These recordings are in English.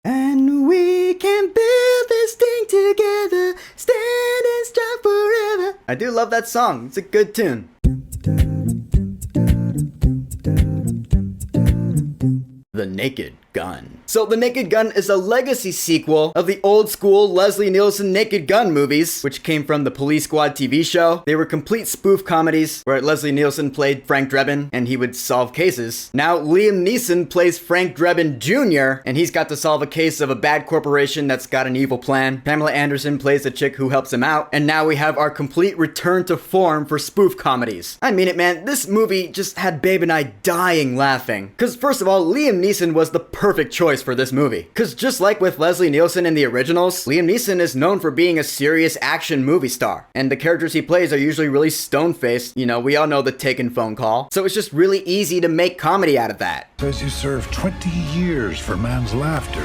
And we can build this thing together, standing strong forever. I do love that song. It's a good tune. The Naked Gun. So The Naked Gun is a legacy sequel of the old school Leslie Nielsen Naked Gun movies, which came from the Police Squad TV show. They were complete spoof comedies where Leslie Nielsen played Frank Drebin and he would solve cases. Now Liam Neeson plays Frank Drebin Jr. and he's got to solve a case of a bad corporation that's got an evil plan. Pamela Anderson plays a chick who helps him out. And now we have our complete return to form for spoof comedies. I mean it, man, this movie just had Babe and I dying laughing. Cause first of all, Liam Neeson was the perfect choice for this movie. Cause just like with Leslie Nielsen in the originals, Liam Neeson is known for being a serious action movie star. And the characters he plays are usually really stone-faced. You know, we all know the Taken phone call. So it's just really easy to make comedy out of that. Says you served 20 years for man's laughter.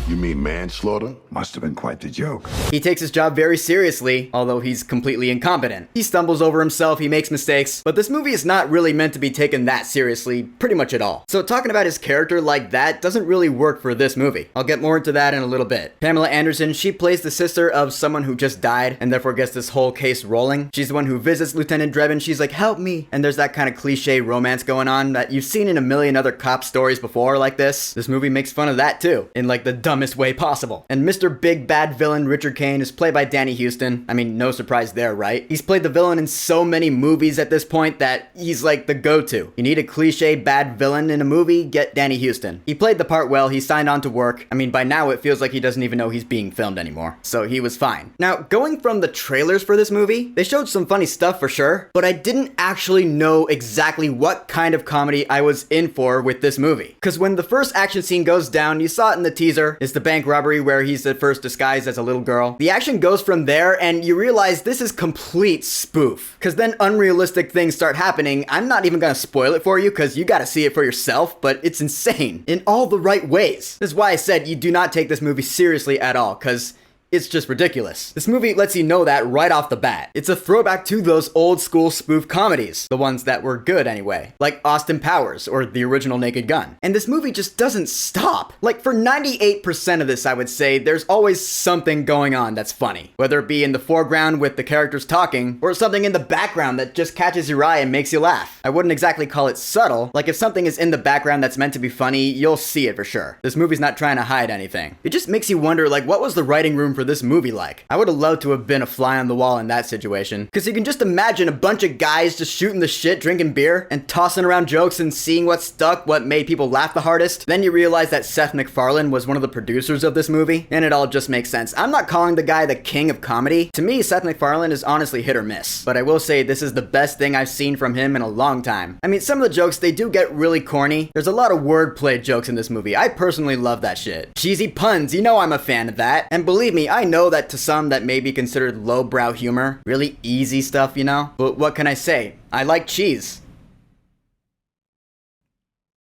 You mean manslaughter? Must have been quite the joke. He takes his job very seriously, although he's completely incompetent. He stumbles over himself, he makes mistakes, but this movie is not really meant to be taken that seriously, pretty much at all. So talking about his character like that doesn't really work for this movie. I'll get more into that in a little bit. Pamela Anderson, she plays the sister of someone who just died and therefore gets this whole case rolling. She's the one who visits Lieutenant Drebin. She's like, help me. And there's that kind of cliche romance going on that you've seen in a million other cop stories before like this. This movie makes fun of that too, in like the dumbest way possible. And Mr. Big Bad Villain Richard Kane is played by Danny Houston. I mean, no surprise there, right? He's played the villain in so many movies at this point that he's like the go-to. You need a cliche bad villain in a movie, get Danny Houston. He played the part well, he signed on to work. I mean, by now it feels like he doesn't even know he's being filmed anymore. So he was fine. Now, going from the trailers for this movie, they showed some funny stuff for sure, but I didn't actually know exactly what kind of comedy I was in for with this movie. Because when the first action scene goes down, you saw it in the teaser, it's the bank robbery where he's at first disguised as a little girl. The action goes from there and you realize this is complete spoof. Because then unrealistic things start happening. I'm not even gonna spoil it for you because you gotta see it for yourself, but it's insane in all the right ways. This is why I said you do not take this movie seriously at all, because it's just ridiculous. This movie lets you know that right off the bat. It's a throwback to those old school spoof comedies, the ones that were good anyway, like Austin Powers or the original Naked Gun. And this movie just doesn't stop. Like for 98% of this, I would say, there's always something going on that's funny. Whether it be in the foreground with the characters talking, or something in the background that just catches your eye and makes you laugh. I wouldn't exactly call it subtle. Like if something is in the background that's meant to be funny, you'll see it for sure. This movie's not trying to hide anything. It just makes you wonder, like, what was the writing room for this movie like? I would have loved to have been a fly on the wall in that situation. Because you can just imagine a bunch of guys just shooting the shit, drinking beer, and tossing around jokes and seeing what stuck, what made people laugh the hardest. Then you realize that Seth MacFarlane was one of the producers of this movie, and it all just makes sense. I'm not calling the guy the king of comedy. To me, Seth MacFarlane is honestly hit or miss. But I will say this is the best thing I've seen from him in a long time. I mean, some of the jokes, they do get really corny. There's a lot of wordplay jokes in this movie. I personally love that shit. Cheesy puns, you know I'm a fan of that. And believe me, I know that to some that may be considered lowbrow humor, really easy stuff, you know? But what can I say? I like cheese.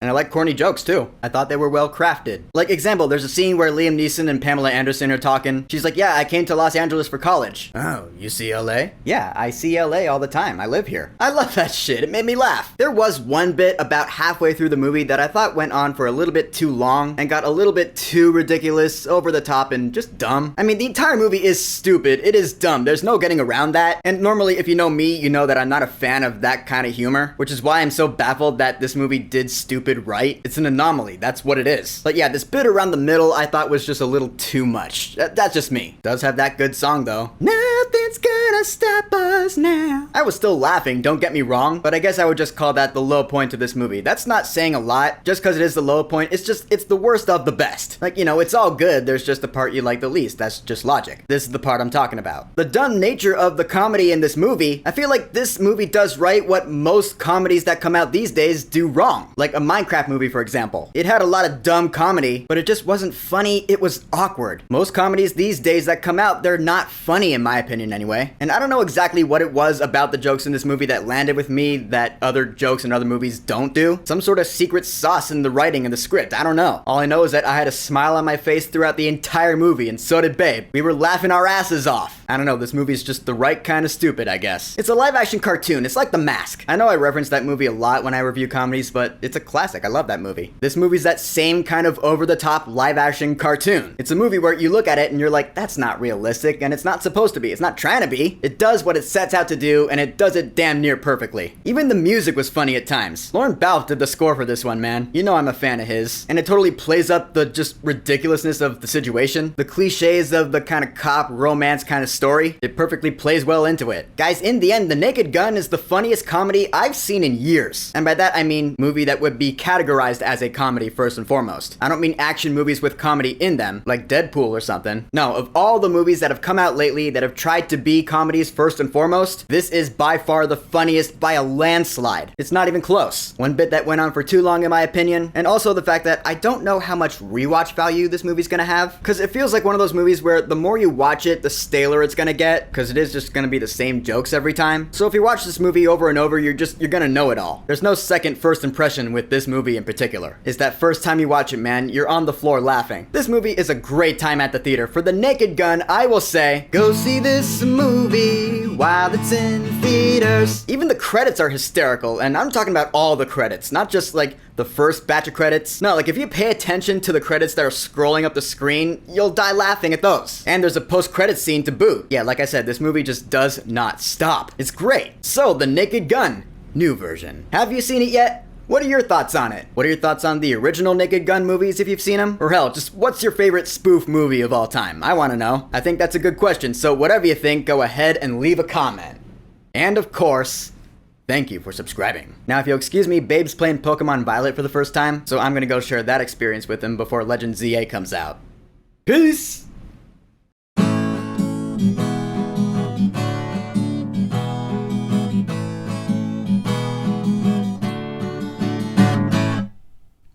And I like corny jokes too. I thought they were well crafted. Like example, there's a scene where Liam Neeson and Pamela Anderson are talking. She's like, yeah, I came to Los Angeles for college. Oh, you see LA? Yeah, I see LA all the time. I live here. I love that shit. It made me laugh. There was one bit about halfway through the movie that I thought went on for a little bit too long and got a little bit too ridiculous, over the top, and just dumb. I mean, the entire movie is stupid. It is dumb. There's no getting around that. And normally, if you know me, you know that I'm not a fan of that kind of humor, which is why I'm so baffled that this movie did stupid right. It's an anomaly, that's what it is. But yeah, this bit around the middle I thought was just a little too much. That's just me. Does have that good song though. Nothing's gonna stop us now. I was still laughing, don't get me wrong, but I guess I would just call that the low point of this movie. That's not saying a lot, just because it is the low point, it's the worst of the best. Like, you know, it's all good, there's just the part you like the least, that's just logic. This is the part I'm talking about. The dumb nature of the comedy in this movie, I feel like this movie does right what most comedies that come out these days do wrong. Like a Minecraft movie, for example. It had a lot of dumb comedy, but it just wasn't funny, it was awkward. Most comedies these days that come out, they're not funny in my opinion anyway. And And I don't know exactly what it was about the jokes in this movie that landed with me that other jokes in other movies don't do. Some sort of secret sauce in the writing and the script, I don't know. All I know is that I had a smile on my face throughout the entire movie, and so did Babe. We were laughing our asses off. I don't know, this movie is just the right kind of stupid, I guess. It's a live-action cartoon. It's like The Mask. I know I reference that movie a lot when I review comedies, but it's a classic. I love that movie. This movie's that same kind of over-the-top live-action cartoon. It's a movie where you look at it and you're like, that's not realistic, and it's not supposed to be. It's not trying to be. It does what it sets out to do, and it does it damn near perfectly. Even the music was funny at times. Lauren Balfe did the score for this one, man. You know I'm a fan of his. And it totally plays up the just ridiculousness of the situation. The cliches of the kind of cop romance kind of story. It perfectly plays well into it. Guys, in the end, The Naked Gun is the funniest comedy I've seen in years. And by that I mean movie that would be categorized as a comedy first and foremost. I don't mean action movies with comedy in them, like Deadpool or something. No, of all the movies that have come out lately that have tried to be comedies first and foremost, this is by far the funniest by a landslide. It's not even close. One bit that went on for too long in my opinion, and also the fact that I don't know how much rewatch value this movie's gonna have, because it feels like one of those movies where the more you watch it, the staler it's gonna get, because it is just gonna be the same jokes every time. So if you watch this movie over and over, you're gonna know it all. There's no second first impression with this movie in particular. It's that first time you watch it, man, you're on the floor laughing. This movie is a great time at the theater. For The Naked Gun, I will say, go see this movie while it's in theaters. Even the credits are hysterical, and I'm talking about all the credits, not just like the first batch of credits. No, like if you pay attention to the credits that are scrolling up the screen, you'll die laughing at those. And there's a post-credit scene to boot. Yeah, like I said, this movie just does not stop. It's great. So, The Naked Gun, new version. Have you seen it yet? What are your thoughts on it? What are your thoughts on the original Naked Gun movies if you've seen them? Or hell, just what's your favorite spoof movie of all time? I want to know. I think that's a good question, so whatever you think, go ahead and leave a comment. And of course, thank you for subscribing. Now, if you'll excuse me, Babe's playing Pokemon Violet for the first time, so I'm gonna go share that experience with him before Legend ZA comes out. Peace!